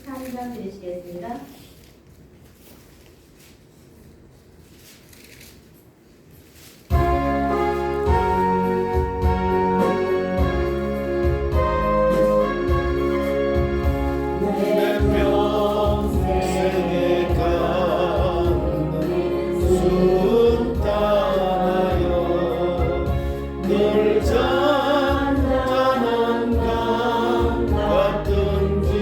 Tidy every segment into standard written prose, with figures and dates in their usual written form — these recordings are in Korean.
23장 드리시겠습니다. 잔잔한 강 같은지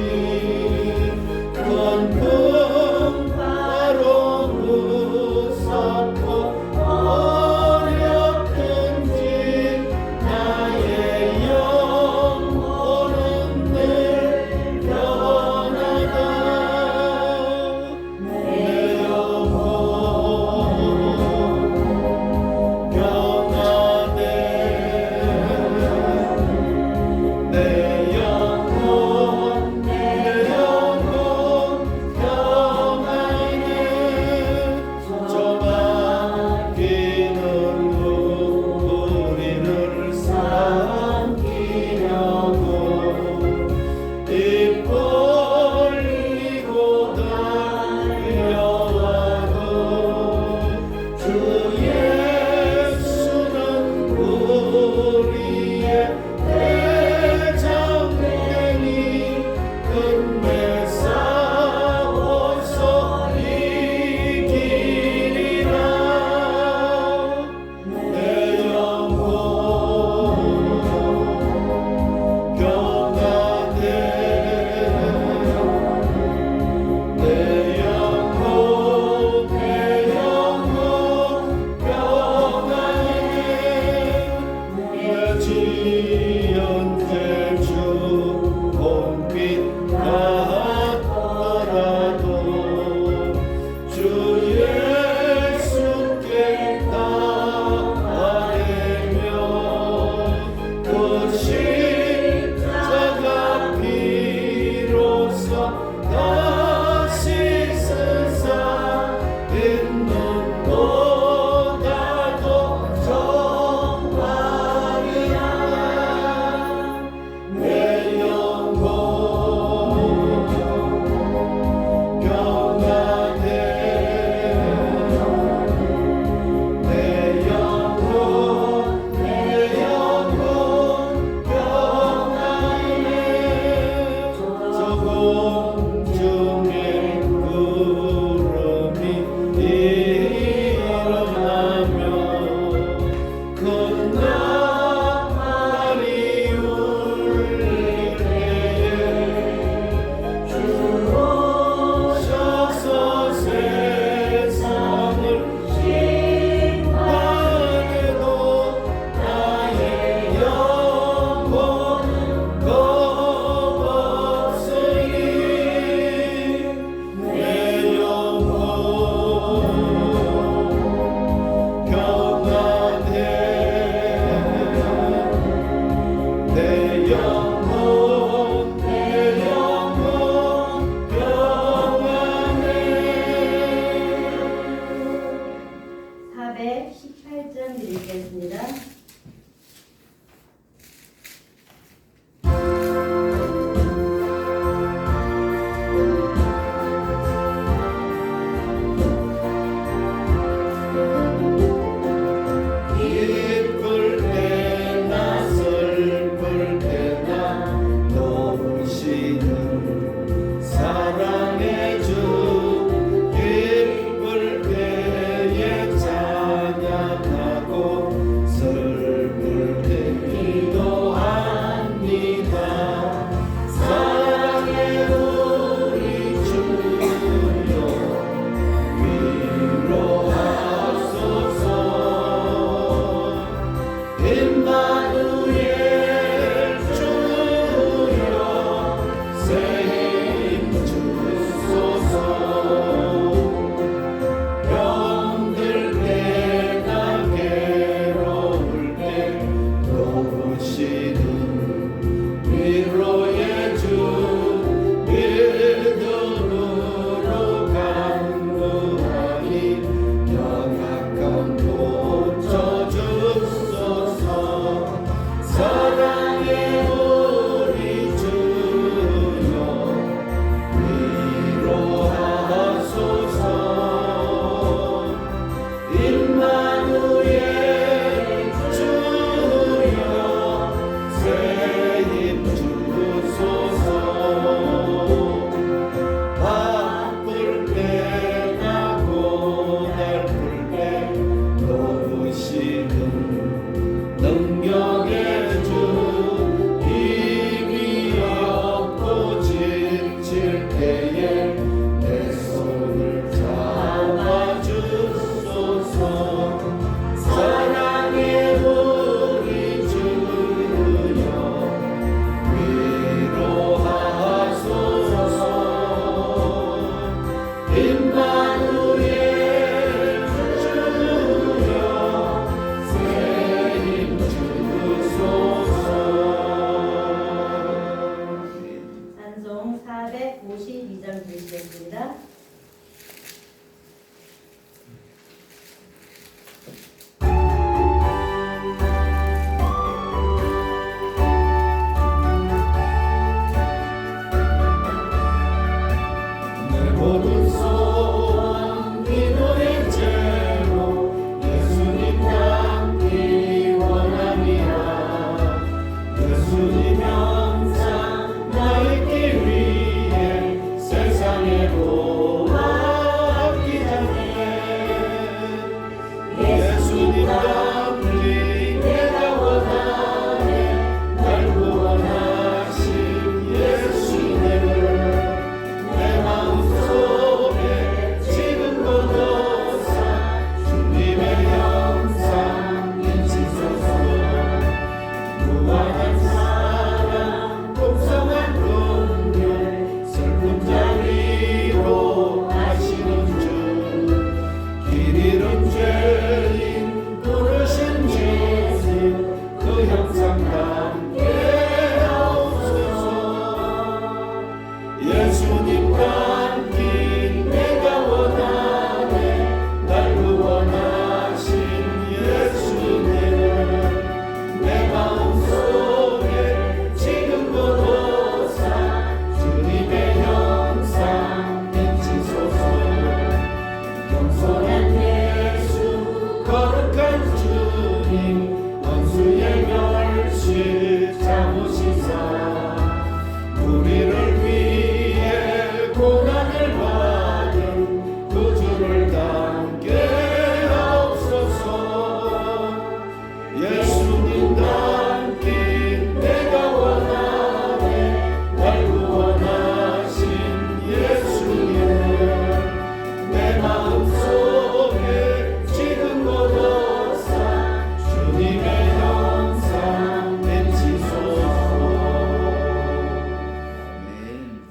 찬송 452장 드리겠습니다.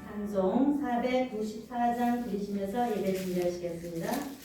찬송 494장 드리시면서 예배 준비하시겠습니다.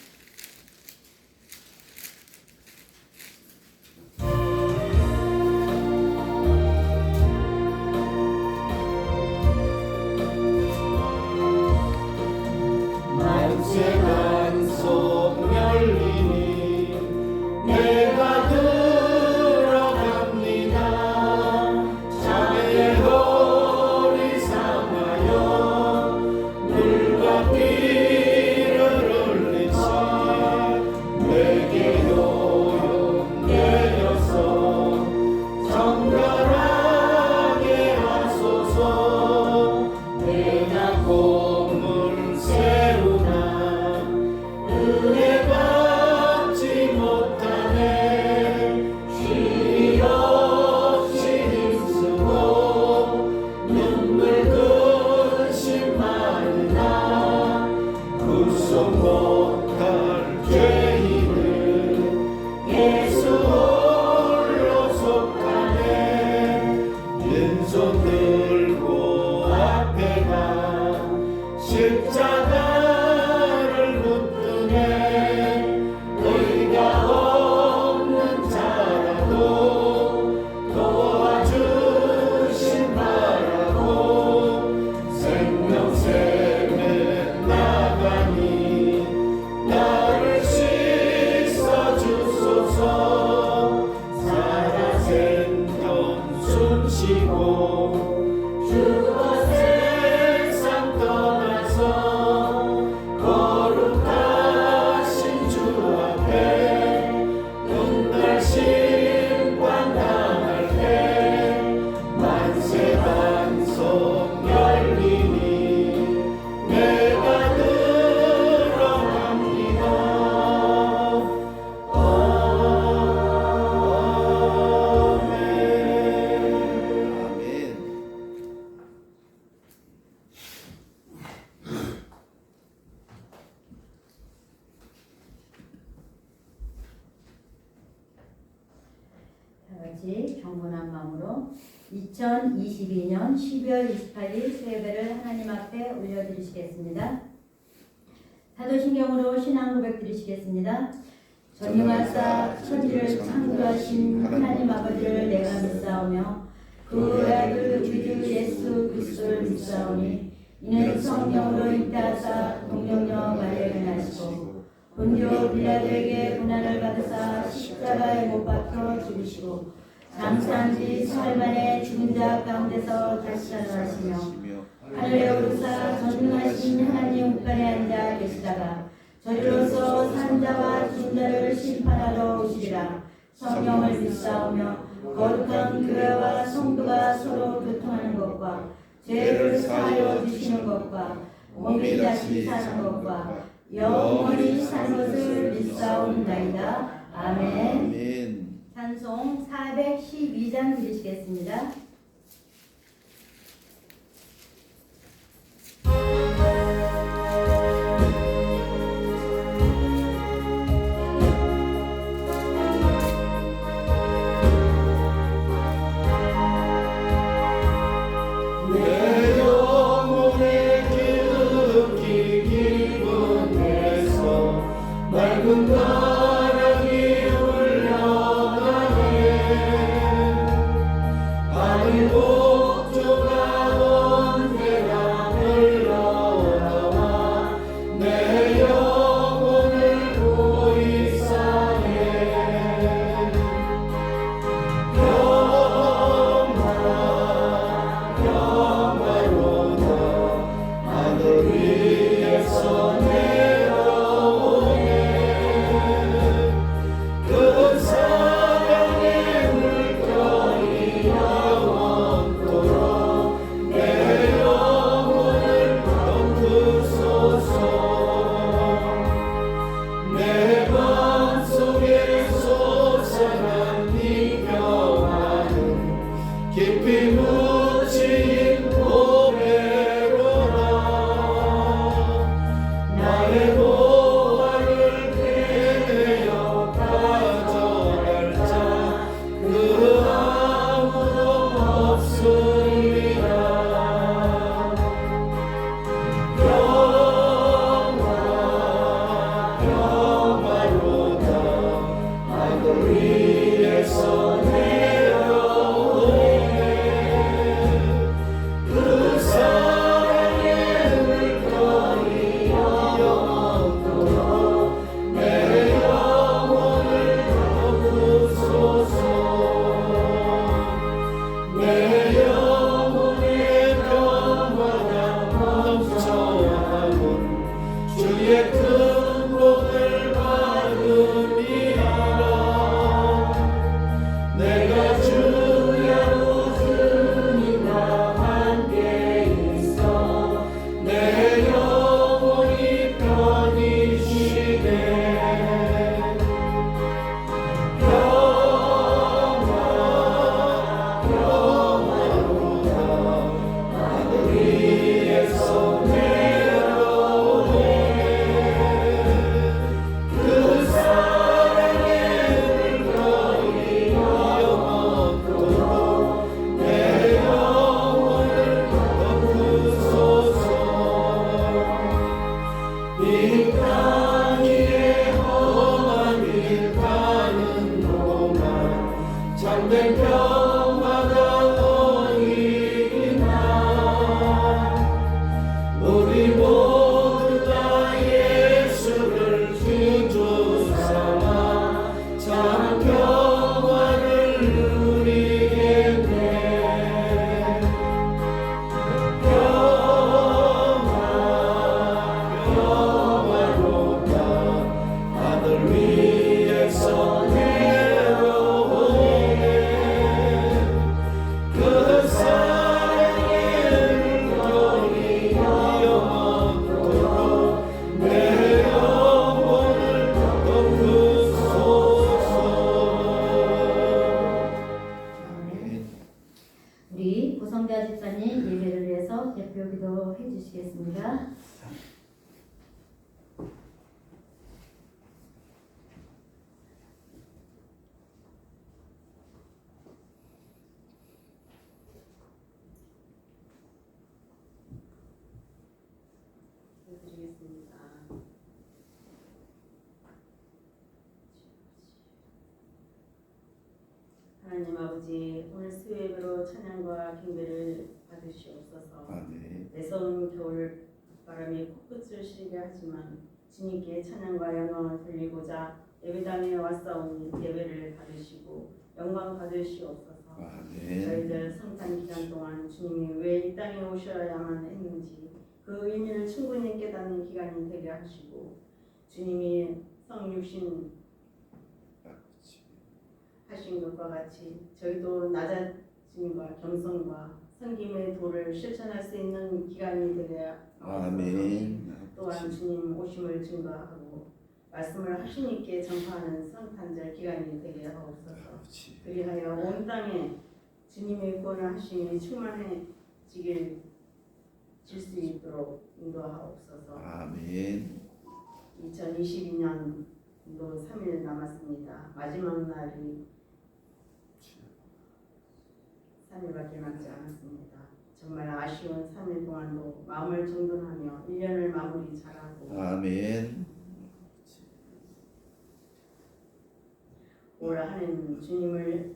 같이 경건한 마음으로 2022년 12월 28일 수요예배를 하나님 앞에 올려드리시겠습니다. 사도신경으로 신앙 고백 드리시겠습니다. 전능하사 천지를 창조하신 하나님 아버지를 내가 믿사오며 그 아들 우리 주 예수 그리스도를 믿사오니 이는 성령으로 잉태하사 동정녀 마리아를 낳으시고 본디오 빌라도에게 고난을 받으사 십자가에 못 박혀 죽으시고 장사한 지 사흘 만에 죽은 자 가운데서 다시 살아나시며 하늘에 오르사 전능하신 하나님 우편에 앉아 계시다가 저리로서 산 자와 죽은 자를 심판하러 오시리라. 성령을 믿사오며 거룩한 교회와 성도가 서로 교통하는 것과 죄를 사하여 주시는 것과 몸이 다시 사는 것과 영원히 사는 것을 믿사옵나이다. 아멘. 찬송 412장 드리시겠습니다. 하나님 아버지, 오늘 수요예배로 찬양과 경배를 받으시옵소서. 아멘. 매서운 겨울 바람이 코끝을 시리게 하지만 주님께 찬양과 영광을 돌리고자 예배당에 왔사오니 예배를 받으시고 영광 받으시옵소서. 아멘. 저희들 성탄 기간 동안 주님이 왜 이 땅에 오셔야만 했는지 그 의미를 충분히 깨닫는 기간이 되게 하시고, 주님이 성육신 하신 것과 같이 저희도 낮아짐과 겸손과 섬김의 도를 실천할 수 있는 기간이 되게 하옵소서. 아멘. 또한 주님 오심을 증거하고 말씀을 하시니께 전파하는 성탄절 기간이 되게 하옵소서. 그리하여 온 땅에 주님의 구원을 하심이 충만해지길 질 수 있도록 인도하옵소서. 아멘. 2022년도 3일 남았습니다. 마지막 날이 3일밖에 남지 않았습니다. 정말 아쉬운 3일 동안도 마음을 정돈하며 1년을 마무리 잘하고 아멘. 올 한해는 주님을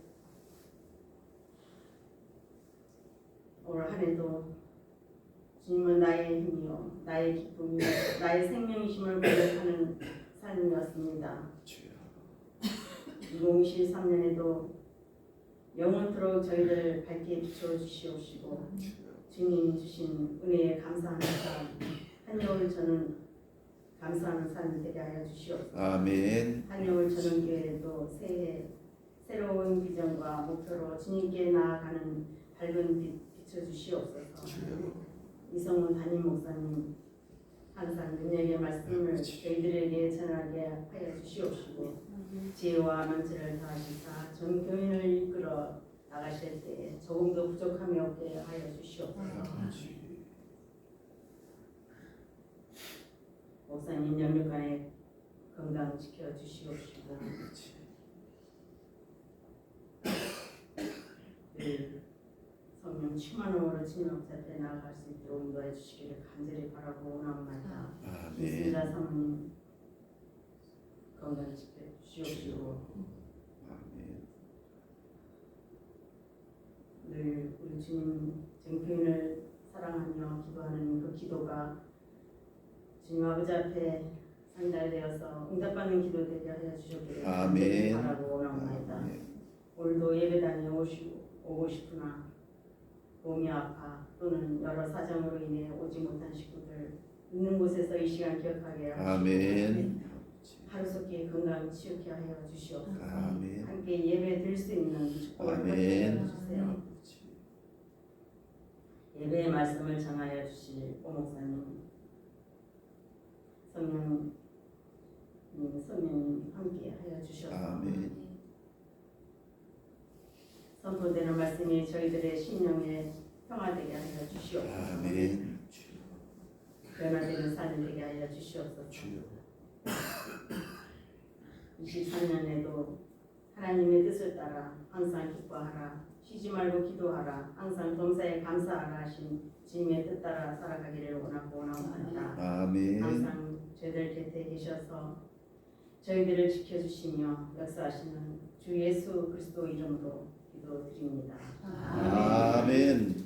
올 한해도 주님은 나의 힘이요 나의 기쁨이요 나의 생명이심을 고백하는 삶이었습니다. 2023년에도 영원토록 저희를 밝게 비춰주시옵시고 주님 주신 은혜에 감사하는 삶, 한여울 저는 감사하는 삶이 되게 하여 주시옵소서. 아멘. 한여울 저는교회도 새해 새로운 비전과 목표로 주님께 나아가는 밝은 빛 비춰주시옵소서. 이성훈 담임 목사님 항상 능력의 말씀을 저희들에게 전하게 하여 주시옵시고, 지혜와 만지를 다하시사 전 교인을 이끌어 나가실 때 조금도 부족함이 없게 하여 주시옵소서. 목사님 영육간에 건강 지켜 주시옵시고, 늘 성령 충만함으로 주님 앞에 나아갈 수 있도록 인도해 주시기를 간절히 바라고 원합니다. 아멘. 이순자 사모님 건강 지켜 주시옵시고, 아멘. 늘 우리 주님 정교인을 사랑하며 기도하는 그 기도가 주님 아버지 앞에 상달되어서 응답받는 기도 되게 하여 주셨기를 간절히 아멘. 바라고 원합니다. 아멘. 오늘도 예배당에 오고 싶으나 몸이 아파 또는 여러 사정으로 인해 오지 못한 식구들 있는 곳에서 이 시간 기억하게 하시고, 아멘. 하루속히 건강 치유케 하여 주시옵소서. 아멘. 함께 예배 드릴 수 있는 축복을 아멘. 허락해 주세요. 예배의 말씀을 전하여 주실 오 목사님, 성령님 함께 하여 주시옵소서. 아멘. 선포되는 말씀이 저희들의 심령에 평화되게 하여 주시옵소서. 아멘. 변화되는 삶이 되게 하여 주시옵소서. 주여. 23년에도 하나님의 뜻을 따라 항상 기뻐하라, 쉬지 말고 기도하라, 항상 범사에 감사하라 하신 주님의 뜻 따라 살아가기를 원합니다. 아멘. 항상 저희들 곁에 계셔서 저희들을 지켜주시며 역사하시는 주 예수 그리스도 이름으로 기도드립니다. 아멘.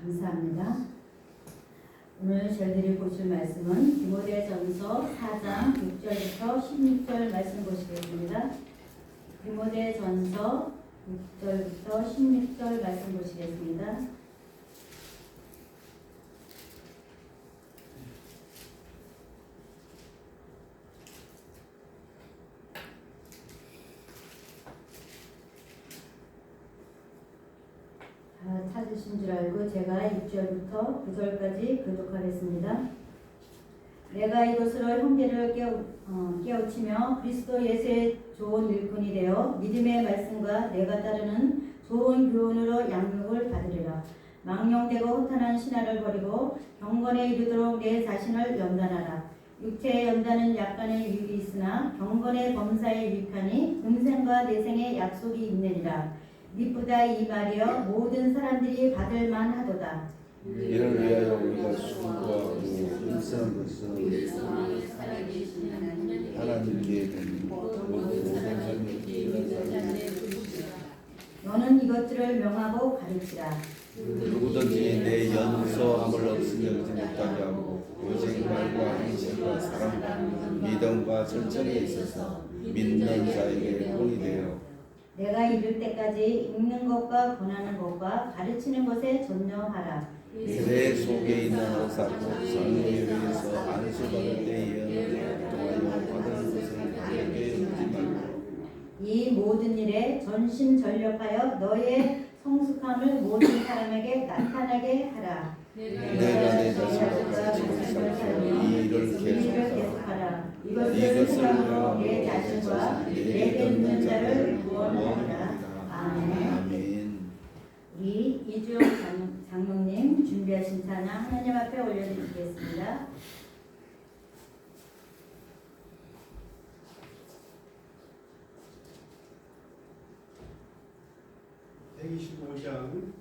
감사합니다. 오늘 저희들이 보실 말씀은 디모데전서 4장 6절부터 16절 말씀 보시겠습니다. 디모데전서 6절부터 16절 말씀 보시겠습니다. 다 찾으신 줄 알고 제가 6절부터 9절까지 교독하겠습니다. 내가 이것으로 형제를 깨우치며 그리스도 예수의 좋은 일꾼이 되어 믿음의 말씀과 내가 따르는 좋은 교훈으로 양육을 받으리라. 망령되고 허탄한 신화를 버리고 경건에 이르도록 내 자신을 연단하라. 육체의 연단은 약간의 유익이 있으나 경건의 범사에 유익하니 금생과 내생의 약속이 있느니라. 미쁘다 이 말이여 모든 사람들이 받을 만하도다. 이를 위하여 우리가 수고하고 일하는 것은 하나님께 드린 모든 사람이 너는 이것들을 명하고 가르치라. 누구든지 내 연소함을 없으며 그지 못하게 하고 오직 말과 행실과 사랑과 믿음과 절정에 있어서 믿는 자에게 본이 되어 내가 이를 때까지 읽는 것과 권하는 것과 가르치는 것에 전념하라. 내 속에 있는 어사고 성령에 의해서 안수받을 때 예언을 통하여 받은 것을 가볍게 여기지 말고 이 모든 일에 전심전력하여 너의 성숙함을 모든 사람에게 나타나게 하라. 내가 내 자신과 가르치고 살고 이 일을 계속하라. 이것을 이것을 생각으로 내 자신과 내게 있는 자를 구원하라. 아멘. 아멘. 우리 이주영 장로님 준비하신 찬양 하나님 앞에 올려드리겠습니다. 125장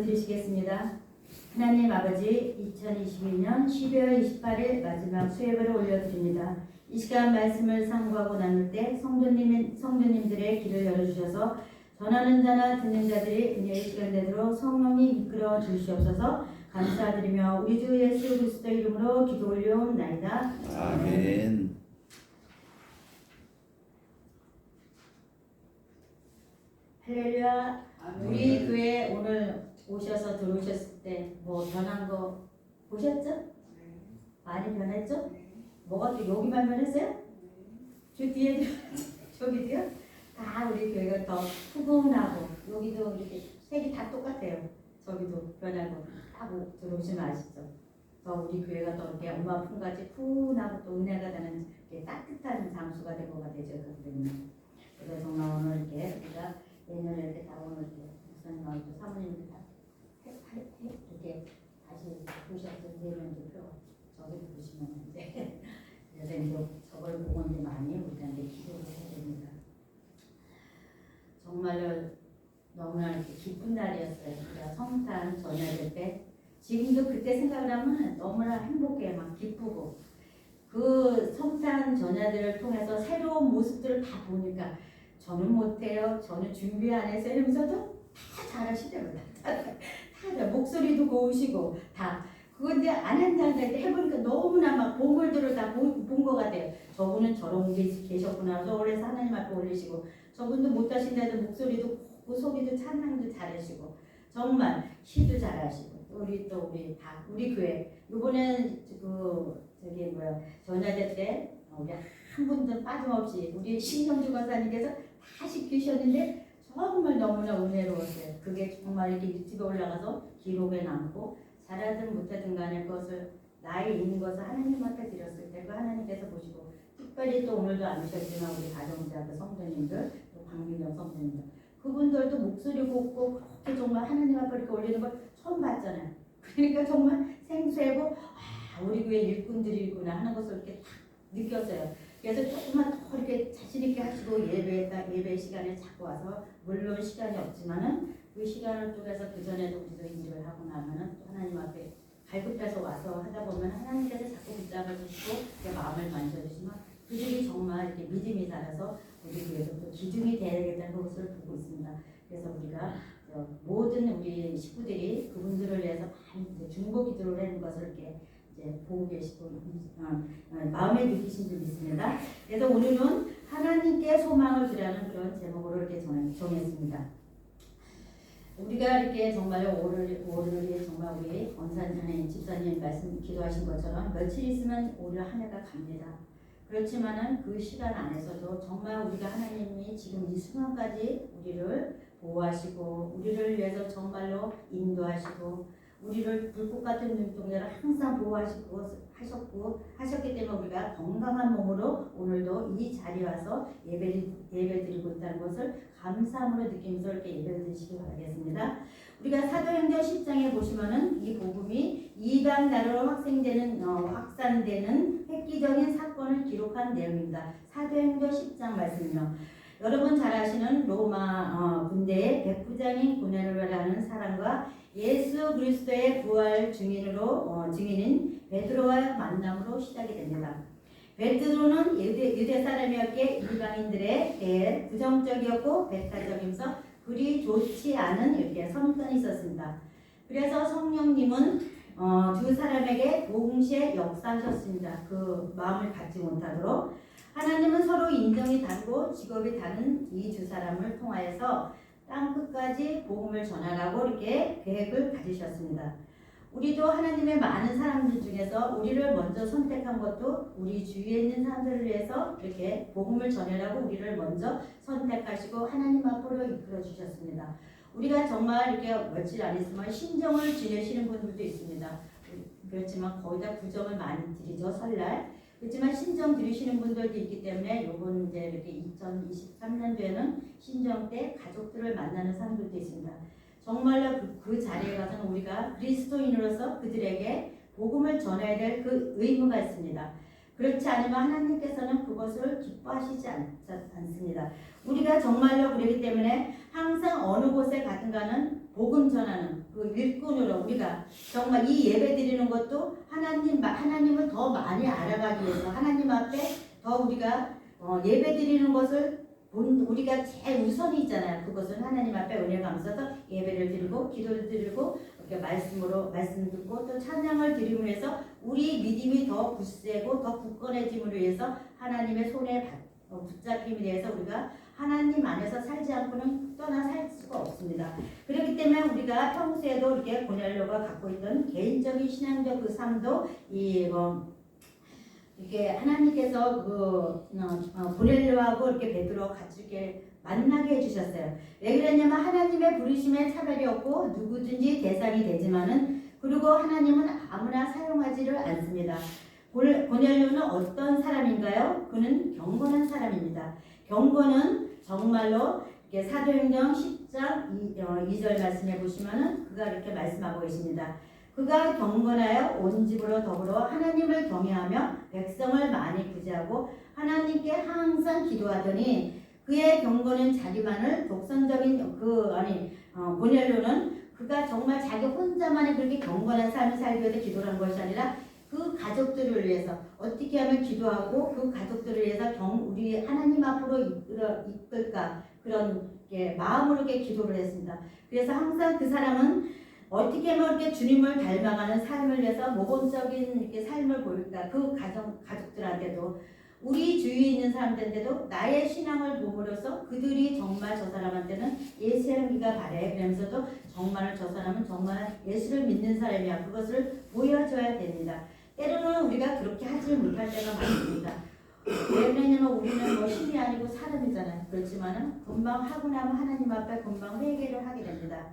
기도드리시겠습니다. 하나님 아버지, 2021년 12월 28일 마지막 수예배를 올려드립니다. 이 시간 말씀을 상고하고 나눌 때 성도님들의 길을 열어주셔서 전하는 자나 듣는 자들이 은혜의 시간 되도록 성령님 이끌어 주시옵소서. 감사드리며 우리 주 예수 그리스도 이름으로 기도 올려옵나이다. 아멘. 할렐루야. 우리 교회 오늘 오셔서 들어오셨을 때 뭐 변한 거 보셨죠? 많이 변했죠? 뭐가 또 여기만 변했어요? 저 뒤에도 저기도요? 다 우리 교회가 더 푸근하고 여기도 이렇게 색이 다 똑같아요. 저기도 변하고 하고 들어오시면 아시죠? 더 우리 교회가 더 이렇게 엄마 품같이 푸근하고 또 은혜가 되는 이렇게 따뜻한 장소가 된 것 같아요. 제가 그러면 그래서 정말 오늘 이렇게 우리가 내년에 이렇게 다 오늘 이렇게 목사님하고 사모님들 다 이렇게 다시 보셔서 내년 대표 저기 보시면 이제 그래서 이제 저걸 보고 이제 많이 우리가 이제 기도를 해야 됩니다. 정말로 너무나 이렇게 기쁜 날이었어요. 우리가 성탄 전야될 때 지금도 그때 생각을 하면 너무나 행복해 막 기쁘고 그 성탄 전야들을 통해서 새로운 모습들을 다 보니까 저는 못해요. 저는 준비 안 했어요. 이러면서도 다 잘하시더라고요. 다 목소리도 고우시고 다 그거 이제 안 한다는데 해보니까 너무나 막 보물들을 다 본 것 같아요. 저분은 저런 게 계셨구나. 서울에서 하나님 앞에 올리시고 저분도 못하신데도 목소리도 고고 소리도 찬양도 잘하시고 정말 시도 잘하시고 우리 다 우리 교회 이번엔 저기 뭐야 전야제 때 우리 한 분도 빠짐없이 우리 신성주 권사님께서 다 시키셨는데 정말 너무나 은혜로웠어요. 그게 정말 이렇게 유튜브에 올라가서 기록에 남고 잘하든 못하든 간에 그것을 나의 있는 것을 하나님 앞에 드렸을 때 그 하나님께서 보시고 특별히 또 오늘도 안 오셨지만 우리 가정자 성도님들 또 광민정 성도님들 그분들도 목소리 곱고 그렇게 정말 하나님 앞에 이렇게 올리는 걸 처음 봤잖아요. 그러니까 정말 생소하고 우리 교회 일꾼들이구나 하는 것을 이렇게 딱 느꼈어요. 그래서 조금만 더 이렇게 자신 있게 하시고 예배 시간에 자꾸 와서 물론 시간이 없지만은 그 시간을 쪼개서 그 전에도 우리도 일을 하고 나면은 또 하나님 앞에 갈급해서 와서 하다 보면 하나님께서 자꾸 붙잡아 주시고 내 마음을 만져주시면 그들이 정말 이렇게 믿음이 살아서 우리 교회도 또 기둥이 되야겠다는 것을 보고 있습니다. 그래서 우리가 모든 우리 식구들이 그분들을 위해서 많이 중보 기도를 하는 것을 이렇게 이제 보고 계시고 마음에 느끼신 줄 믿습니다. 그래서 오늘은 하나님께 소망을 드리는 그런 제목으로 이렇게 정했습니다. 우리가 이렇게 정말 오늘이 정말 우리 원사님 집사님 말씀 기도하신 것처럼 며칠 있으면 오늘 한 해가 갑니다. 그렇지만은 그 시간 안에서도 정말 우리가 하나님이 지금 이 순간까지 우리를 보호하시고 우리를 위해서 정말로 인도하시고 우리를 불꽃 같은 눈동자를 항상 하셨기 때문에 우리가 건강한 몸으로 오늘도 이 자리에 와서 예배드리고 있다는 것을 감사함으로 느끼면서 이렇게 예배를 드리시기 바라겠습니다. 우리가 사도행전 10장에 보시면은 이 복음이 이방 나라로 확산되는 획기적인 사건을 기록한 내용입니다. 사도행전 10장 말씀이요. 여러분 잘 아시는 로마 군대의 백부장인 고넬료라는 사람과 예수 그리스도의 부활 증인인 베드로와의 만남으로 시작이 됩니다. 베드로는 유대 사람이었기에 이방인들에 대해 부정적이었고 배타적이면서 그리 좋지 않은 이렇게 선입견이 있었습니다. 그래서 성령님은 두 사람에게 동시에 역사하셨습니다. 그 마음을 갖지 못하도록 하나님은 서로 인정이 다르고 직업이 다른 이 두 사람을 통하여서 땅 끝까지 복음을 전하라고 이렇게 계획을 가지셨습니다. 우리도 하나님의 많은 사람들 중에서 우리를 먼저 선택한 것도 우리 주위에 있는 사람들을 위해서 이렇게 복음을 전하라고 우리를 먼저 선택하시고 하나님 앞으로 이끌어 주셨습니다. 우리가 정말 이렇게 며칠 안 있으면 신정을 지내시는 분들도 있습니다. 그렇지만 거의 다 부정을 많이 드리죠, 설날. 그렇지만 신정 드리시는 분들도 있기 때문에 요번 이제 이렇게 2023년도에는 신정 때 가족들을 만나는 사람들도 있습니다. 정말로 그 자리에 가서는 우리가 그리스도인으로서 그들에게 복음을 전해야 될 그 의무가 있습니다. 그렇지 않으면 하나님께서는 그것을 기뻐하시지 않습니다. 우리가 정말로 그렇기 때문에 항상 어느 곳에 가든가는 복음 전하는 그 일꾼으로 우리가 정말 이 예배 드리는 것도 하나님을 더 많이 알아가기 위해서 하나님 앞에 더 우리가 예배 드리는 것을 우리가 제일 우선이잖아요. 그것은 하나님 앞에 은혜 감사서 예배를 드리고 기도를 드리고 이렇게 말씀 듣고 또 찬양을 드림으로 해서 우리 믿음이 더 굳세고 더 굳건해짐으로 해서 하나님의 손에 붙잡힘에 대해서 우리가 하나님 안에서 살지 않고는 떠나 살 수가 없습니다. 그렇기 때문에 우리가 평소에도 이렇게 고넬료가 갖고 있던 개인적인 신앙적 그 삶도 이렇게 하나님께서 고넬료하고 이렇게 베드로 같이 이렇게 만나게 해주셨어요. 왜 그랬냐면 하나님의 부르심에 차별이 없고 누구든지 대상이 되지만은 그리고 하나님은 아무나 사용하지를 않습니다. 고넬료는 어떤 사람인가요? 그는 경건한 사람입니다. 경건은 정말로 사도행전 10장 2절 말씀해 보시면은 그가 이렇게 말씀하고 계십니다. 그가 경건하여 온 집으로 더불어 하나님을 경외하며 백성을 많이 구제하고 하나님께 항상 기도하더니 그의 경건은 자기만을 독선적인 고넬료는 그가 정말 자기 혼자만의 그렇게 경건한 삶을 살기 위해서 기도를 한 것이 아니라 그 가족들을 위해서 어떻게 하면 기도하고 그 가족들을 위해서 우리 하나님 앞으로 이끌까 그런 마음으로 기도를 했습니다. 그래서 항상 그 사람은 어떻게 하면 이렇게 주님을 닮아가는 삶을 위해서 모범적인 삶을 보일까 그 가족들한테도 우리 주위에 있는 사람들한테도 나의 신앙을 보므로써 그들이 정말 저 사람한테는 예수님이가 바래 그러면서도 정말 저 사람은 정말 예수를 믿는 사람이야 그것을 보여줘야 됩니다. 때로는 우리가 그렇게 하지 못할 때가 많습니다. 왜냐면 우리는 신이 아니고 사람이잖아요. 그렇지만은 금방 하고 나면 하나님 앞에 금방 회개를 하게 됩니다.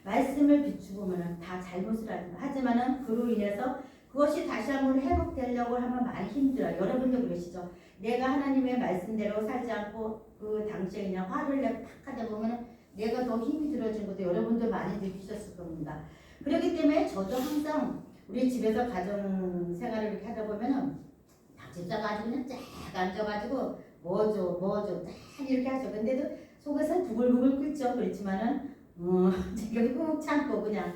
말씀을 비추보면은 다 잘못을 합니다. 하지만은 그로 인해서 그것이 다시 한번 회복되려고 하면 많이 힘들어요. 여러분도 그러시죠? 내가 하나님의 말씀대로 살지 않고 그 당시에 그냥 화를 내고 탁 하다 보면 내가 더 힘이 들어진 것도 여러분도 많이 느끼셨을 겁니다. 그렇기 때문에 저도 항상 우리 집에서 가정 생활을 이렇게 하다 보면은 집사 가지고 그냥 쫙 앉아가지고 뭐죠 쫙 이렇게 하죠. 근데도 속에서 부글부글 끓죠. 그렇지만은 제가 꾹 참고 그냥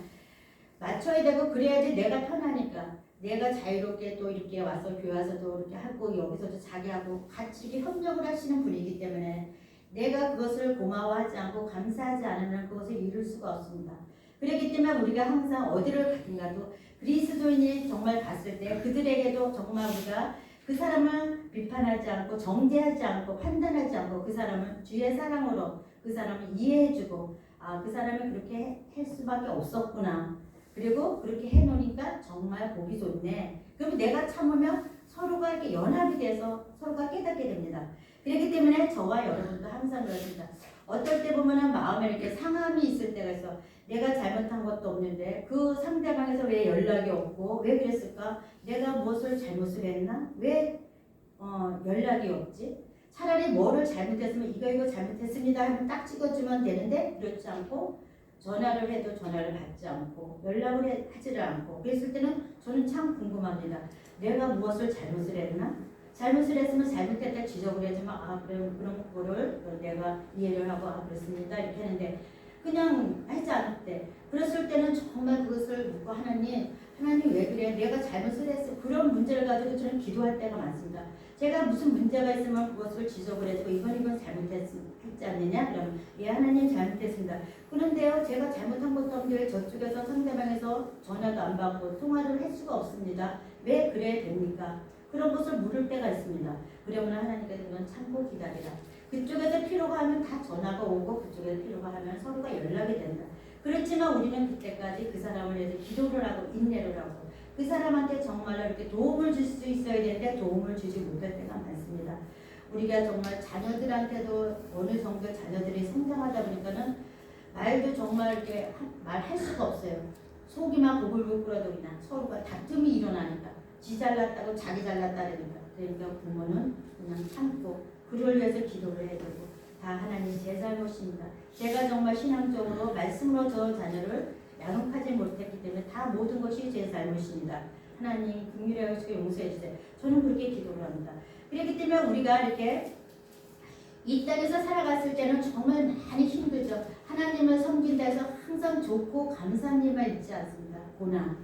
맞춰야 되고 그래야지 내가 편하니까 내가 자유롭게 또 이렇게 와서 교회 와서도 이렇게 하고 여기서도 자기하고 같이 이렇게 협력을 하시는 분이기 때문에 내가 그것을 고마워하지 않고 감사하지 않으면 그것을 이룰 수가 없습니다. 그렇기 때문에 우리가 항상 어디를 가든 가도 그리스도인이 정말 봤을 때 그들에게도 정말 우리가 그 사람을 비판하지 않고 정죄하지 않고 판단하지 않고 그 사람을 주의 사랑으로 그 사람을 이해해주고 그 사람이 그렇게 할 수밖에 없었구나. 그리고 그렇게 해놓으니까 정말 보기 좋네. 그럼 내가 참으면 서로가 이렇게 연합이 돼서 서로가 깨닫게 됩니다. 그렇기 때문에 저와 여러분도 항상 그렇습니다. 어떨 때 보면은 마음에 이렇게 상함이 있을 때가 있어. 내가 잘못한 것도 없는데 그 상대방에서 왜 연락이 없고 왜 그랬을까? 내가 무엇을 잘못을 했나? 왜 연락이 없지? 차라리 뭐를 잘못했으면 이거 잘못했습니다 하면 딱 찍어주면 되는데 그렇지 않고 전화를 해도 전화를 받지 않고 연락을 하지를 않고 그랬을 때는 저는 참 궁금합니다. 내가 무엇을 잘못을 했나? 잘못을 했으면 잘못했다 지적을 해주면 그럼 그거를 내가 이해를 하고 그렇습니다 이렇게 하는데 그냥 하지 않을 때 그랬을 때는 정말 그것을 묻고 하나님 왜 그래? 내가 잘못을 했어. 그런 문제를 가지고 저는 기도할 때가 많습니다. 제가 무슨 문제가 있으면 그것을 지적을 해주고 이건 잘못했지 않느냐? 그러면 예 하나님 잘못했습니다. 그런데요 제가 잘못한 것도 없는데 왜 저쪽에서 상대방에서 전화도 안 받고 통화를 할 수가 없습니다. 왜 그래야 됩니까? 그런 것을 물을 때가 있습니다. 그러면 하나님께서 이건 참고 기다리라. 그쪽에서 필요가 하면 다 전화가 오고 그쪽에서 필요가 하면 서로가 연락이 된다. 그렇지만 우리는 그때까지 그 사람을 위해서 기도를 하고 인내를 하고 그 사람한테 정말로 이렇게 도움을 줄 수 있어야 되는데 도움을 주지 못할 때가 많습니다. 우리가 정말 자녀들한테도 어느 정도 자녀들이 성장하다 보니까는 말도 정말 이렇게 말할 수가 없어요. 속이 막 부글부글 끓어도 그냥 서로가 다툼이 일어나니까 지 잘났다고 자기 잘났다 그러니까 부모는 그냥 참고 그를 위해서 기도를 해야 되고 다 하나님 제 잘못입니다. 제가 정말 신앙적으로 말씀으로 저 자녀를 양육하지 못했기 때문에 다 모든 것이 제 잘못입니다. 하나님 긍휼히 여기시고 용서해 주세요. 저는 그렇게 기도를 합니다. 그렇기 때문에 우리가 이렇게 이 땅에서 살아갔을 때는 정말 많이 힘들죠. 하나님을 섬긴다 해서 항상 좋고 감사한 일만 있지 않습니다.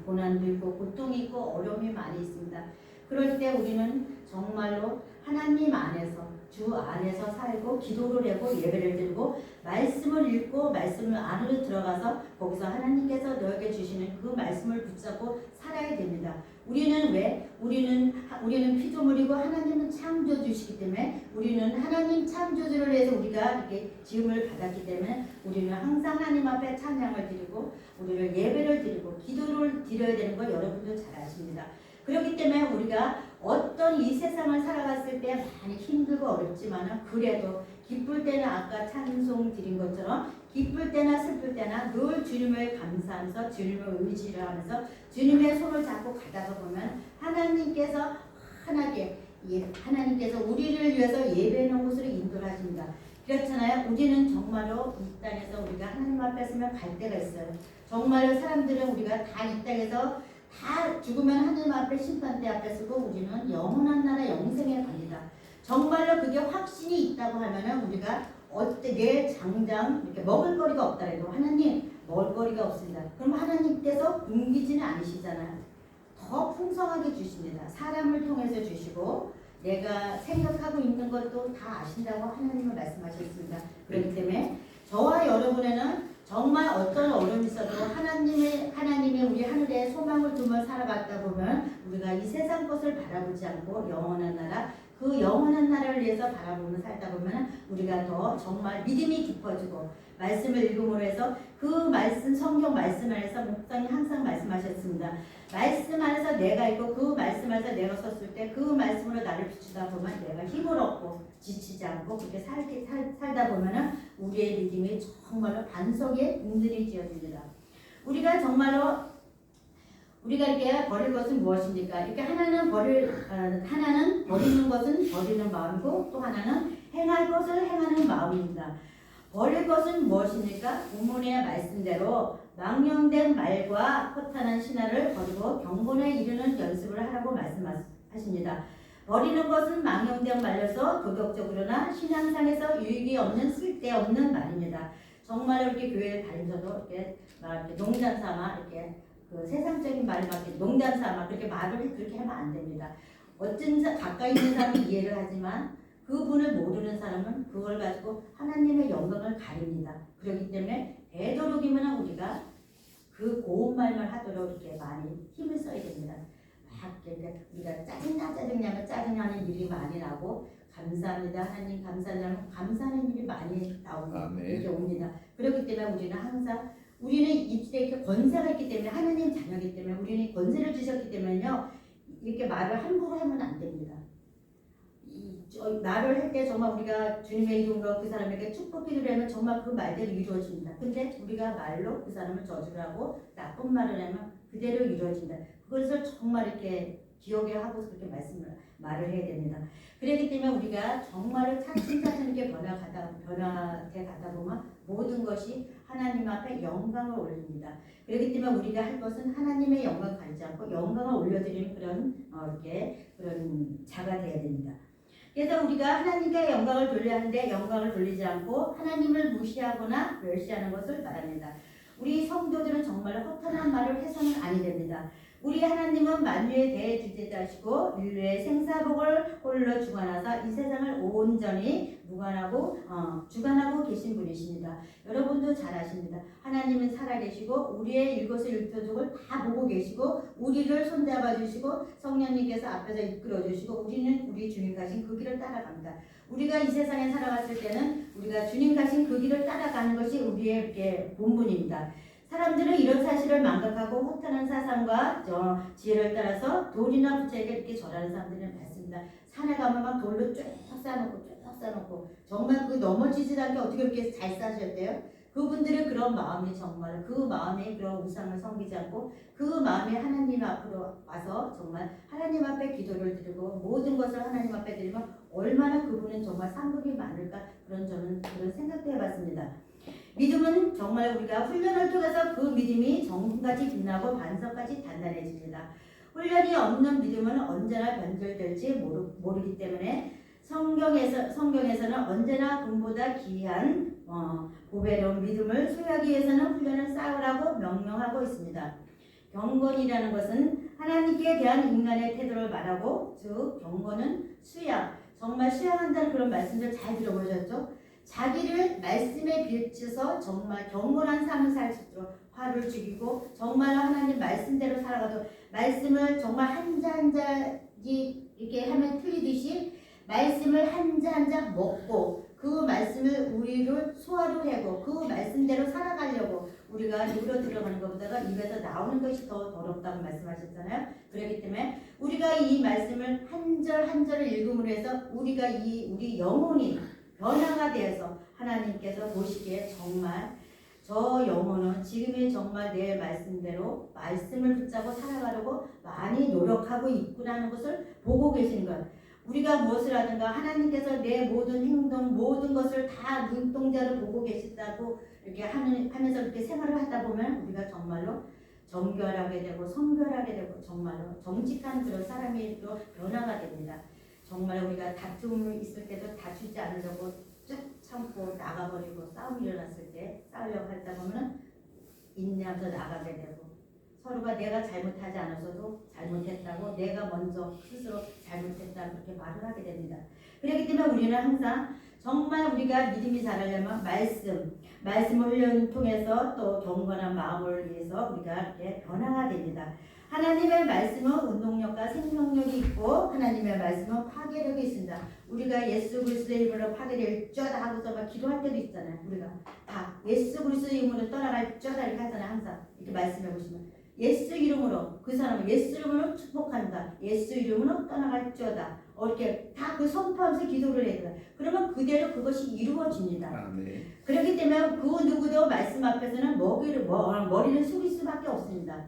고난도 있고 고통이 있고 어려움이 많이 있습니다. 그럴 때 우리는 정말로 하나님 안에서 주 안에서 살고 기도를 하고 예배를 드리고 말씀을 읽고 말씀을 안으로 들어가서 거기서 하나님께서 너에게 주시는 그 말씀을 붙잡고 살아야 됩니다. 우리는 피조물이고 하나님은 창조주시기 때문에 우리는 하나님 창조주를 위해서 우리가 이렇게 지음을 받았기 때문에 우리는 항상 하나님 앞에 찬양을 드리고 우리를 예배를 드리고 기도를 드려야 되는 걸 여러분도 잘 아십니다. 그렇기 때문에 우리가 어떤 이 세상을 살아갔을 때 많이 힘들고 어렵지만 그래도 기쁠 때는 아까 찬송 드린 것처럼 기쁠 때나 슬플 때나 늘 주님을 감사하면서 주님을 의지를 하면서 주님의 손을 잡고 가다가 보면 하나님께서 우리를 위해서 예배하는 곳으로 인도를 하십니다. 그렇잖아요. 우리는 정말로 이 땅에서 우리가 하나님 앞에 서면 갈 때가 있어요. 정말로 사람들은 우리가 다 이 땅에서 다 죽으면 하나님 앞에 심판대 앞에 서고 우리는 영원한 나라 영생에 갑니다. 정말로 그게 확신이 있다고 하면은 우리가 내일 당장 이렇게 먹을 거리가 없다 해도 하나님 먹을 거리가 없습니다. 그럼 하나님께서 굶기지는 않으시잖아요. 더 풍성하게 주십니다. 사람을 통해서 주시고 내가 생각하고 있는 것도 다 아신다고 하나님은 말씀하셨습니다. 그렇기 때문에 저와 여러분에는 정말 어떤 어려움이 있어도 하나님의 우리 하늘에 소망을 두며 살아갔다 보면 우리가 이 세상 것을 바라보지 않고 영원한 나라 그 영원한 나라를 위해서 바라보며 살다 보면 우리가 더 정말 믿음이 깊어지고 말씀을 읽음으로 해서 그 말씀 성경 말씀 안에서 목사님 항상 말씀하셨습니다. 말씀 안에서 내가 있고 그 말씀 안에서 내가 섰을 때 그 말씀으로 나를 비추다 보면 내가 힘을 얻고 지치지 않고 그렇게 살다 보면 우리의 믿음이 정말로 반석에 웅들이 지어집니다. 우리가 이렇게 버릴 것은 무엇입니까? 이렇게 하나는 버리는 것은 버리는 마음이고 또 하나는 행할 것을 행하는 마음입니다. 버릴 것은 무엇입니까? 본문의 말씀대로 망령된 말과 허탄한 신화를 버리고 경건에 이르는 연습을 하라고 말씀하십니다. 버리는 것은 망령된 말로서 도덕적으로나 신앙상에서 유익이 없는 쓸데없는 말입니다. 정말 이렇게 교회에 다니셔도 이렇게 농담 삼아 이렇게 그 세상적인 말을 막 농담 삼아 그렇게 그렇게 하면 안 됩니다. 가까이 있는 사람이 이해를 하지만 그분을 모르는 사람은 그걸 가지고 하나님의 영광을 가립니다. 그렇기 때문에 되도록이면 우리가 그 고운 말만 하도록 이렇게 많이 힘을 써야 됩니다. 막 이렇게 우리가 짜증나는 일이 많이 나고 감사합니다 하나님 감사하는 일이 많이 나오고 이렇게 옵니다. 그렇기 때문에 우리는 입술에 이렇게 권세가 있기 때문에 하나님 자녀이기 때문에 우리는 권세를 주셨기 때문에요 이렇게 말을 함부로 하면 안 됩니다. 말을 할 때 정말 우리가 주님의 이름으로 그 사람에게 축복 기도를 하면 정말 그 말대로 이루어집니다. 근데 우리가 말로 그 사람을 저주를 하고 나쁜 말을 하면 그대로 이루어진다. 그것을 정말 이렇게 기억에 하고 그렇게 말을 해야 됩니다. 그렇기 때문에 우리가 정말 차츰차츰 변화해 가다 보면 모든 것이 하나님 앞에 영광을 올립니다. 그렇기 때문에 우리가 할 것은 하나님의 영광을 가리지 않고 영광을 올려드리는 그런 자가 되어야 됩니다. 그래서 우리가 하나님께 영광을 돌려야 하는데 영광을 돌리지 않고 하나님을 무시하거나 멸시하는 것을 말합니다. 우리 성도들은 정말 허탄한 말을 해서는 아니 됩니다. 우리 하나님은 만유의 대주제자시고 인류의 생사복을 홀로 주관하사 이 세상을 온전히 주관하고 계신 분이십니다. 여러분도 잘 아십니다. 하나님은 살아계시고 우리의 일거수일투족을 다 보고 계시고 우리를 손잡아 주시고 성령님께서 앞에서 이끌어 주시고 우리는 우리 주님 가신 그 길을 따라갑니다. 우리가 이 세상에 살아갔을 때는 우리가 주님 가신 그 길을 따라가는 것이 우리의 본분입니다. 사람들은 이런 사실을 망각하고 허탄한 사상과 지혜를 따라서 돌이나 부채에게 이렇게 절하는 사람들은 많습니다. 산에 가면 막 돌로 쭉 쌓아놓고 정말 그 넘어지지 않게 어떻게 이렇게 잘 쌓으셨대요? 그분들의 그런 마음이 정말 그 마음에 그런 우상을 섬기지 않고 그 마음에 하나님 앞으로 와서 정말 하나님 앞에 기도를 드리고 모든 것을 하나님 앞에 드리면 얼마나 그분은 정말 상급이 많을까 저는 그런 생각도 해봤습니다. 믿음은 정말 우리가 훈련을 통해서 그 믿음이 정금같이 빛나고 반석까지 단단해집니다. 훈련이 없는 믿음은 언제나 변절될지 모르기 때문에 성경에서는 언제나 금보다 귀한 보배로운 믿음을 소유하기 위해서는 훈련을 쌓으라고 명령하고 있습니다. 경건이라는 것은 하나님께 대한 인간의 태도를 말하고, 즉 경건은 수양, 정말 수양한다는 그런 말씀들 잘 들어보셨죠? 자기를 말씀에 비춰서 정말 경건한 삶을 살 수 있도록 화를 죽이고 정말 하나님 말씀대로 살아가도 말씀을 정말 한 자 한 자 이렇게 하면 틀리듯이 말씀을 한 자 한 자 먹고 그 말씀을 우리를 소화를 하고 그 말씀대로 살아가려고 우리가 입으로 들어가는 것보다가 입에서 나오는 것이 더 더럽다고 말씀하셨잖아요. 그렇기 때문에 우리가 이 말씀을 한 절 한 절을 읽음으로 해서 우리가 우리 영혼이 변화가 되어서 하나님께서 보시기에 정말 저 영혼은 지금이 정말 내 말씀대로 말씀을 붙잡고 살아가려고 많이 노력하고 있구나 하는 것을 보고 계시는 것. 우리가 무엇을 하든가 하나님께서 내 모든 행동 모든 것을 다 눈동자로 보고 계신다고 이렇게 하면서 이렇게 생활을 하다 보면 우리가 정말로 정결하게 되고 성결하게 되고 정말로 정직한 그런 사람이 또 변화가 됩니다. 정말 우리가 다툼이 있을 때도 다투지 않으려고 쭉 참고 나가버리고 싸움이 일어났을 때 싸우려고 하다 보면 인내하면서 나가게 되고 서로가 내가 잘못하지 않아서도 잘못했다고 내가 먼저 스스로 잘못했다고 그렇게 말을 하게 됩니다. 그렇기 때문에 우리는 항상 정말 우리가 믿음이 자라려면 말씀을 훈련 통해서 또 경건한 마음을 위해서 우리가 이렇게 변화가 됩니다. 하나님의 말씀은 운동력과 생명력이 있고 하나님의 말씀은 파괴력이 있습니다. 우리가 예수 그리스도의 이름으로 파괴될쩌다 하고서 막 기도할 때도 있잖아요. 우리가 다 예수 그리스도의 이름으로 떠나갈쩌다 이렇게 하잖아요. 항상 이렇게 말씀해 보시면 예수 이름으로 그 사람을 예수 이름으로 축복한다. 예수 이름으로 떠나갈쩌다 이렇게 다 그 선포하면서 기도를 해야 돼요. 그러면 그대로 그것이 이루어집니다. 네. 그렇기 때문에 그 누구도 말씀 앞에서는 머리를 숙일 수밖에 없습니다.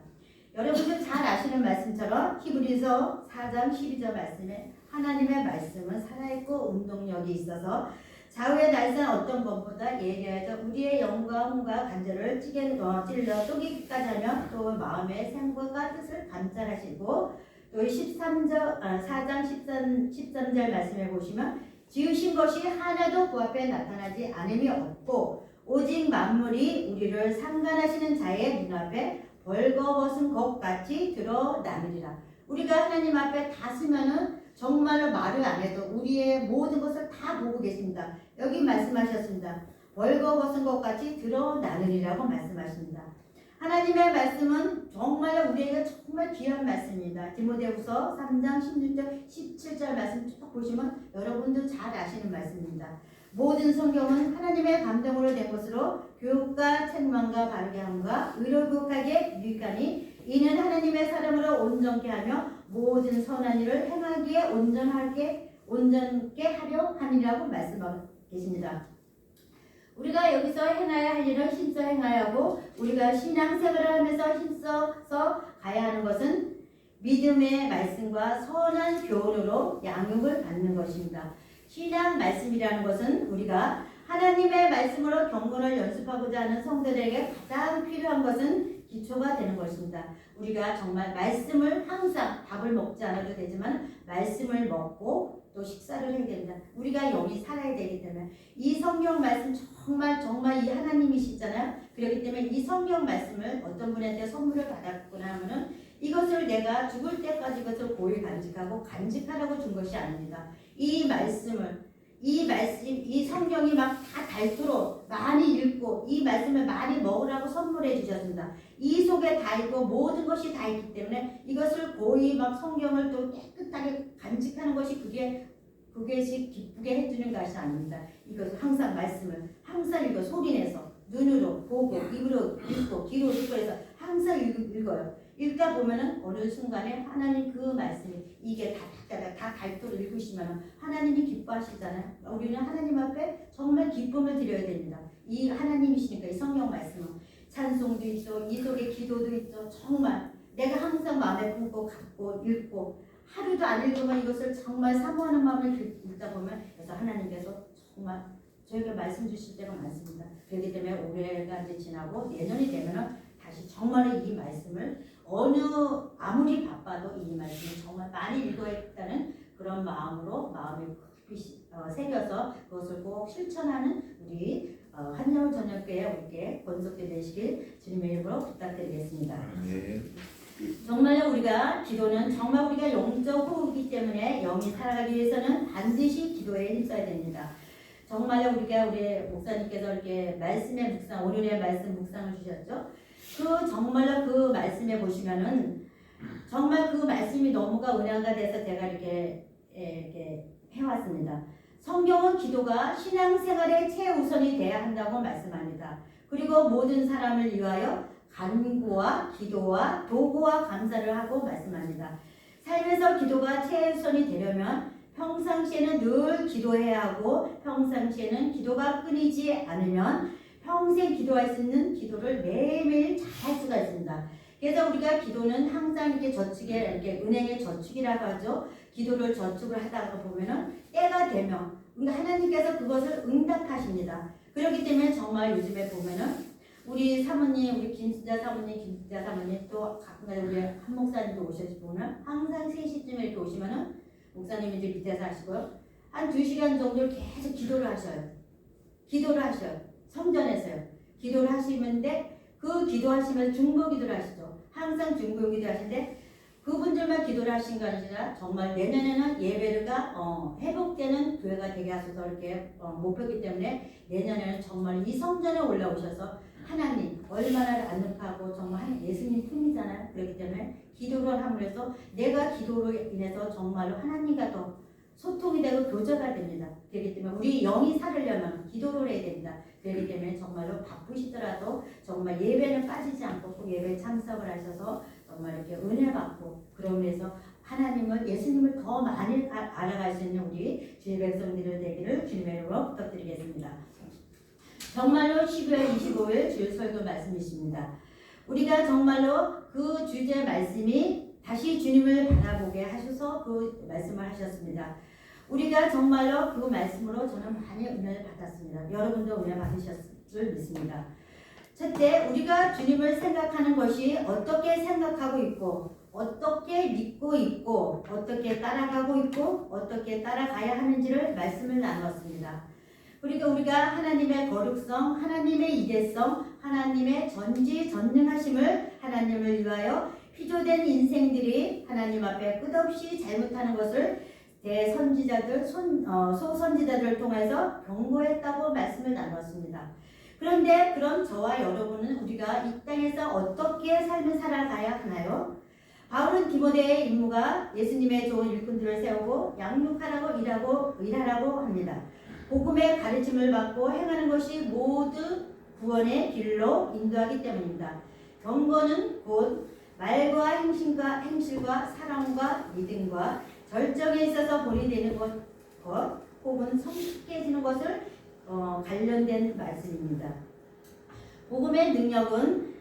여러분들 잘 아시는 말씀처럼 히브리서 4장 12절 말씀에 하나님의 말씀은 살아있고 운동력이 있어서 좌우의 날선 어떤 것보다 예리하여 우리의 영과 혼과 간절을 찔러 쪼개기까지 하며 또 마음의 생각과 뜻을 감찰하시고 또 4장 13절 말씀에 보시면 지으신 것이 하나도 그 앞에 나타나지 않음이 없고 오직 만물이 우리를 상관하시는 자의 눈앞에 벌거벗은 것 같이 드러나느니라. 우리가 하나님 앞에 다 쓰면은 정말로 말을 안 해도 우리의 모든 것을 다 보고 계십니다. 여기 말씀하셨습니다. 벌거벗은 것 같이 드러나느니라고 말씀하십니다. 하나님의 말씀은 정말 우리에게 정말 귀한 말씀입니다. 디모데후서 3장 16절 17절 말씀 쭉 보시면 여러분도 잘 아시는 말씀입니다. 모든 성경은 하나님의 감동으로 된 것으로 교육과 책망과 바르게 함과 의로 교육하기에 유익하니 이는 하나님의 사람으로 온전케 하며 모든 선한 일을 행하기에 온전케 하려 함이라고 말씀하고 계십니다. 우리가 여기서 행해야 할 일을 힘써 행해야 하고 우리가 신앙생활을 하면서 힘써서 가야 하는 것은 믿음의 말씀과 선한 교훈으로 양육을 받는 것입니다. 신앙 말씀이라는 것은 우리가 하나님의 말씀으로 경건을 연습하고자 하는 성도들에게 가장 필요한 것은 기초가 되는 것입니다. 우리가 정말 말씀을 항상 밥을 먹지 않아도 되지만 말씀을 먹고 또 식사를 해야 됩니다. 우리가 영이 살아야 되기 때문에 이 성경 말씀 정말 이 하나님이시잖아요. 그렇기 때문에 이 성경 말씀을 어떤 분한테 선물을 받았구나 하면은 이것을 내가 죽을 때까지 이것을 고이 간직하라고 준 것이 아닙니다. 이 성경이 막 다 닳도록 많이 읽고 이 말씀을 많이 먹으라고 선물해 주셨습니다. 이 속에 다 있고 모든 것이 다 있기 때문에 이것을 고이 막 성경을 또 깨끗하게 간직하는 것이 그것이 기쁘게 해주는 것이 아닙니다. 이것을 항상 말씀을 항상 읽어 소리내서 눈으로 보고 입으로 읽고 귀로 듣고 해서 항상 읽어요. 읽다 보면은 어느 순간에 하나님 그 말씀이 이게 다 닳도록 읽으시면 하나님이 기뻐하시잖아요. 우리는 하나님 앞에 정말 기쁨을 드려야 됩니다. 이 하나님이시니까 이 성경 말씀은 찬송도 있죠. 이 속에 기도도 있죠. 정말 내가 항상 마음에 품고 갖고 읽고 하루도 안 읽으면 이것을 정말 사모하는 마음을 읽다 보면 그래서 하나님께서 정말 저에게 말씀 주실 때가 많습니다. 그렇기 때문에 올해가 이제 지나고 내년이 되면은 다시 정말 이 말씀을 아무리 바빠도 이 말씀을 정말 많이 읽어야겠다는 그런 마음으로 마음에 깊이 새겨서 그것을 꼭 실천하는 우리 한여울 저녁교회 함께 권속대 되시길 주님의 이름으로 부탁드리겠습니다. 네. 정말로 우리가 기도는 정말 우리가 영적 호흡이기 때문에 영이 살아가기 위해서는 반드시 기도에 힘써야 됩니다. 정말로 우리가 우리 목사님께서 이렇게 말씀의 묵상, 오늘의 말씀 묵상을 주셨죠. 정말로 그 말씀에 보시면은 정말 그 말씀이 너무가 은혜가 돼서 제가 이렇게 해왔습니다. 성경은 기도가 신앙생활의 최우선이 돼야 한다고 말씀합니다. 그리고 모든 사람을 위하여 간구와 기도와 도구와 감사를 하고 말씀합니다. 삶에서 기도가 최우선이 되려면 평상시에는 늘 기도해야 하고 평상시에는 기도가 끊이지 않으면 평생 기도할 수 있는 기도를 매일매일 잘 할 수가 있습니다. 그래서 우리가 기도는 항상 이렇게 이렇게 은행의 저축이라고 하죠. 기도를 저축을 하다가 보면은 때가 되면 하나님께서 그것을 응답하십니다. 그렇기 때문에 정말 요즘에 보면은 우리 사모님, 우리 김진자 사모님 또 가끔가다 우리 한 목사님도 오셔서 항상 3시쯤에 이렇게 오시면은 목사님이 이제 밑에서 하시고요. 한 2시간 정도 계속 기도를 하셔요. 성전에서요. 기도를 하시는데 그 기도하시면서 중보 기도를 하시죠. 항상 중보 기도 하시는데 그분들만 기도를 하신 거 아니라 정말 내년에는 예배가 회복되는 교회가 되게 하셔서 이렇게 목표이기 때문에 내년에는 정말 이 성전에 올라오셔서 하나님 얼마나 아늑하고 정말 예수님 품이잖아요. 그렇기 때문에 기도를 함으로써 내가 기도로 인해서 정말로 하나님과 더 소통이 되고 교제가 됩니다. 그렇기 때문에 우리 영이 살으려면 기도를 해야 됩니다. 그렇기 때문에 정말로 바쁘시더라도 정말 예배는 빠지지 않고 꼭 예배에 참석을 하셔서 정말 이렇게 은혜 받고 그러면서 하나님을 예수님을 더 많이 알아갈 수 있는 우리 주의 백성들을 되기를 주님의 이름으로 부탁드리겠습니다. 정말로 12월 25일 주일 설교 말씀이십니다. 우리가 정말로 그 주제 말씀이 다시 주님을 바라보게 하셔서 그 말씀을 하셨습니다. 우리가 정말로 그 말씀으로 저는 많이 은혜를 받았습니다. 여러분도 은혜 받으셨을 믿습니다. 첫째, 우리가 주님을 생각하는 것이 어떻게 생각하고 있고 어떻게 믿고 있고 어떻게 따라가고 있고 어떻게 따라가야 하는지를 말씀을 나누었습니다. 그리고 우리가 하나님의 거룩성, 하나님의 이대성, 하나님의 전지전능하심을 하나님을 위하여 피조된 인생들이 하나님 앞에 끝없이 잘못하는 것을 대선지자들, 소선지자들을 통해서 경고했다고 말씀을 나눴습니다. 그런데 그럼 저와 여러분은 우리가 이 땅에서 어떻게 삶을 살아가야 하나요? 바울은 디모데의 임무가 예수님의 좋은 일꾼들을 세우고 양육하라고 일하라고 합니다. 복음의 가르침을 받고 행하는 것이 모두 구원의 길로 인도하기 때문입니다. 경고는 곧 말과 행실과 사랑과 믿음과 절정에 있어서 본이 되는 것 혹은 성숙해지는 것을 관련된 말씀입니다. 복음의 능력은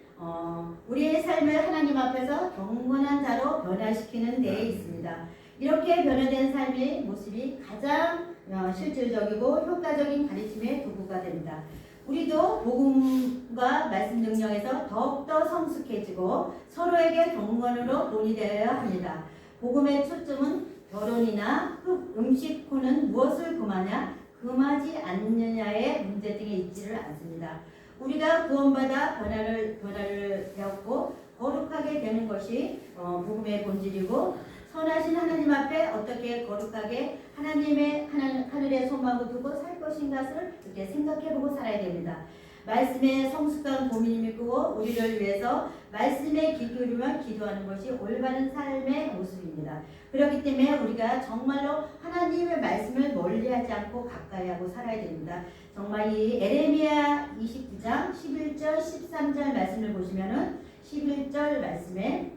우리의 삶을 하나님 앞에서 경건한 자로 변화시키는 데에 있습니다. 이렇게 변화된 삶의 모습이 가장 실질적이고 효과적인 가르침의 도구가 됩니다. 우리도 복음과 말씀 능력에서 더욱더 성숙해지고 서로에게 경건으로 논의되어야 합니다. 복음의 초점은 결혼이나 음식 후는 무엇을 금하냐, 금하지 않느냐의 문제 등에 있지를 않습니다. 우리가 구원받아 변화를 배웠고 거룩하게 되는 것이 복음의 본질이고 선하신 하나님 앞에 어떻게 거룩하게 하늘의 소망을 두고 살 것인가를 이렇게 생각해보고 살아야 됩니다. 말씀에 성숙한 고민이 있고 우리를 위해서 말씀에 귀 기울이면 기도하는 것이 올바른 삶의 모습입니다. 그렇기 때문에 우리가 정말로 하나님의 말씀을 멀리하지 않고 가까이하고 살아야 됩니다. 정말 이 에레미야 29장 11절 13절 말씀을 보시면은 11절 말씀에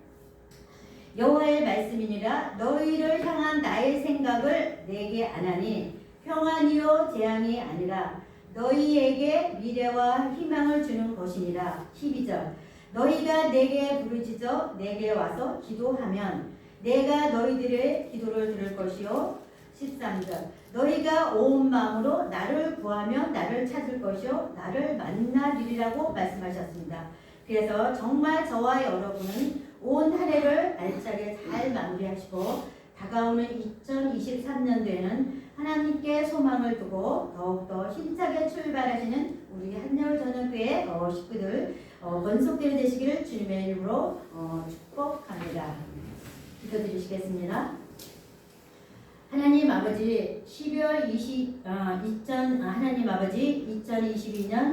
여호와의 말씀이니라 너희를 향한 나의 생각을 내게 안하니 평안이요 재앙이 아니라 너희에게 미래와 희망을 주는 것이니라. 12절 너희가 내게 부르짖어 내게 와서 기도하면 내가 너희들의 기도를 들을 것이요. 13절 너희가 온 마음으로 나를 구하면 나를 찾을 것이요 나를 만나리라고 말씀하셨습니다. 그래서 정말 저와 여러분은 온 한 해를 알차게 잘 마무리하시고 다가오는 2023년도에는 하나님께 소망을 두고 더욱더 힘차게 출발하시는 우리 한여울 저녁교회 식구들 번속되게 되시기를 주님의 이름으로 축복합니다. 기도드리시겠습니다. 하나님 아버지 2022년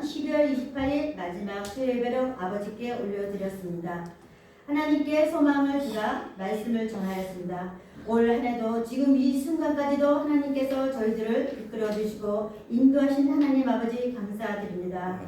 12월 28일 마지막 수요예배로 아버지께 올려드렸습니다. 하나님께 소망을 두라 말씀을 전하였습니다. 올 한해도 지금 이 순간까지도 하나님께서 저희들을 이끌어 주시고 인도하신 하나님 아버지 감사드립니다.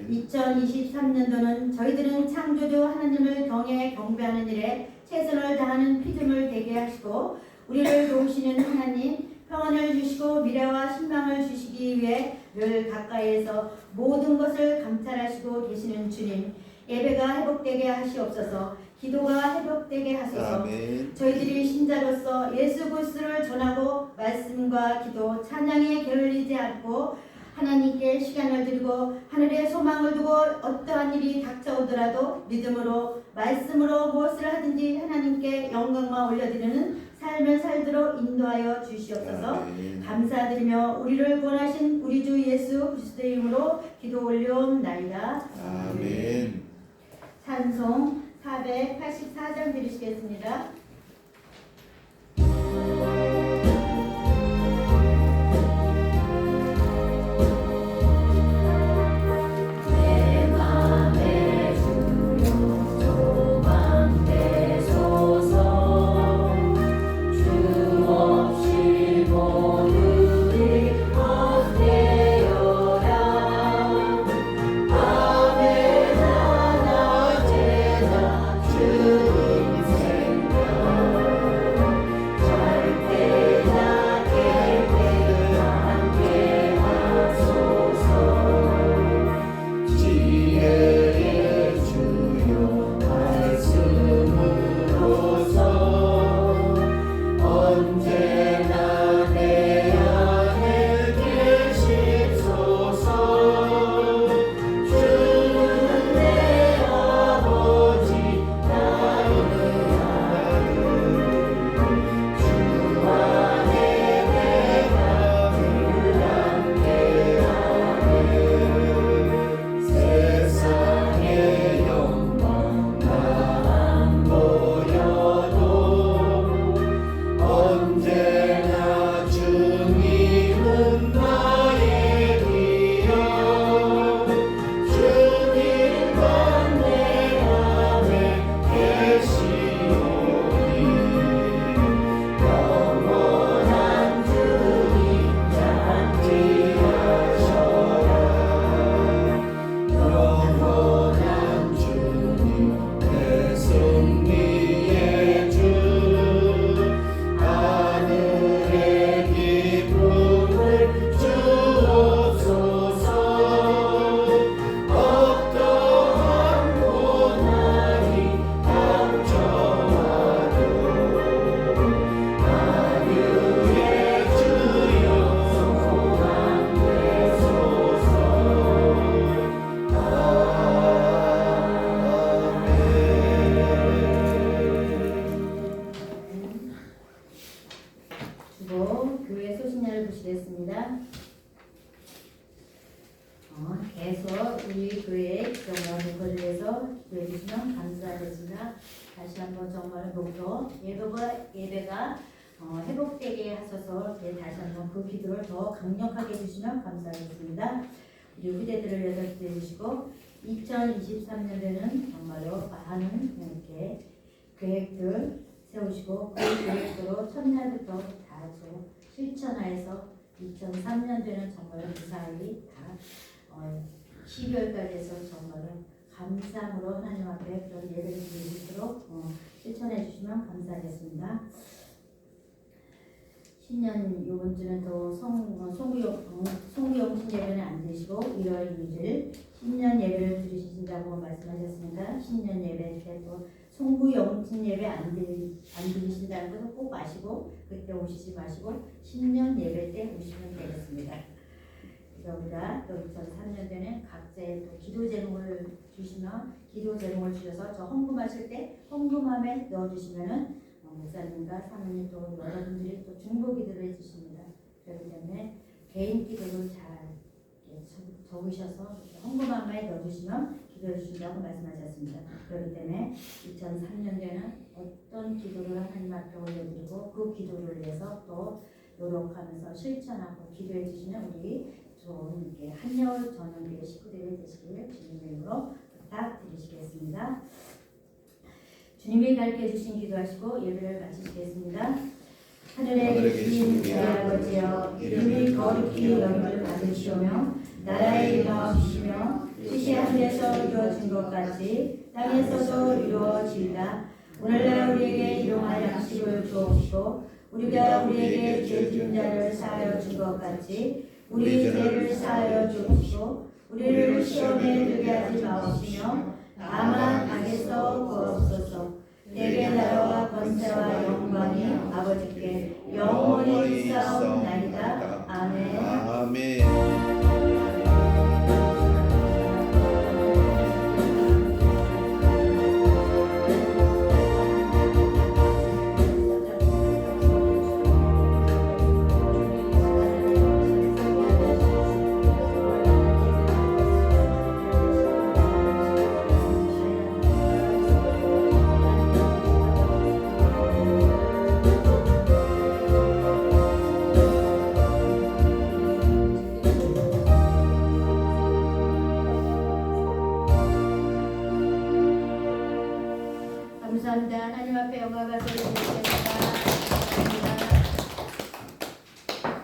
2023년도는 저희들은 창조주 하나님을 경배하는 일에 최선을 다하는 피조물 되게 하시고 우리를 도우시는 하나님 평안을 주시고 미래와 신망을 주시기 위해 늘 가까이에서 모든 것을 감찰하시고 계시는 주님, 예배가 회복되게 하시옵소서. 기도가 회복되게 하소서. 아멘. 저희들이 신자로서 예수 그리스도를 전하고 말씀과 기도, 찬양에 게을리지 않고 하나님께 시간을 드리고 하늘에 소망을 두고 어떠한 일이 닥쳐오더라도 믿음으로 말씀으로 무엇을 하든지 하나님께 영광만 올려드리는 삶을 살도록 인도하여 주시옵소서. 아멘. 감사드리며 우리를 구원하신 우리 주 예수 그리스도의 이름으로 기도 올려옵나이다. 아멘. 찬송 484장 드리시겠습니다. 교회 소신야를 보시겠습니다. 계속 우리 교회의 정말 목표를 위해서 기도해 주시면 감사하겠습니다. 다시 한번 정말 목표 예배가 회복되게 하셔서 다시 한번 그 기도를 더 강력하게 해주시면 감사하겠습니다. 우리 후대들을 위해서 기도해 주시고 2023년에는 정말로 많은 이렇게 계획들 세우시고 그 계획대로 첫날부터 다 실천하여서 2003년도에는 정말 무사히 다 12월까지 해서 정말 감사함으로 하나님 앞에 그런 예배를 드릴 수 있도록 실천해 주시면 감사하겠습니다. 신년 이번 주는 또 송구용신 예배는 안 드시고 1월 2일 신년 예배를 드리신다고 말씀하셨습니다. 신년 예배 때 또 송구용신 예배 안 드리신다는 것을 꼭 아시고 그때 오시지 마시고 신년 예배 때 오시면 되겠습니다. 우리가 또 2003년도에는 각자의 또 기도 제목을 주시면 기도 제목을 주셔서 저 헌금하실 때 헌금함에 넣어주시면은 목사님과 사모님 또 여러분들이 또 중보 기도를 해주십니다. 그렇기 때문에 개인 기도를 잘 적으셔서 헌금함에 넣어주시면 기도해 주신다고 말씀하셨습니다. 그렇기 때문에 2003년도에는 어떤 기도를 하나님 앞에 올려드리고 그 기도를 위해서 또 노력하면서 실천하고 기도해 주시는 우리 좋은 한여울 전원교회 식구들이 되시길 주님의 이름으로 부탁드리시겠습니다. 주님이 가르쳐 주신 기도하시고 예배를 마치시겠습니다. 하늘에 계신 내 아버지여, 이름이 거룩히 여김을 받으시오며 나라의 임하옵시며 뜻이 하늘에서 이루어진 것 같이 땅에서도 이루어지이다. 오늘날 우리에게 일용할 양식을 주옵시고 우리가 우리에게 죄 지은 자를 사하여 준 것 같이 우리 죄를 사하여 주옵시고 우리를 시험에 들게 하지 마옵시며 다만 악에서 구하옵소서. 내게 나라와 권세와 영광이 아버지께 영원히 있사옵나이다. 아멘. 아멘. 감사합니다. 하나님 앞에 영광을 받으시겠습니다.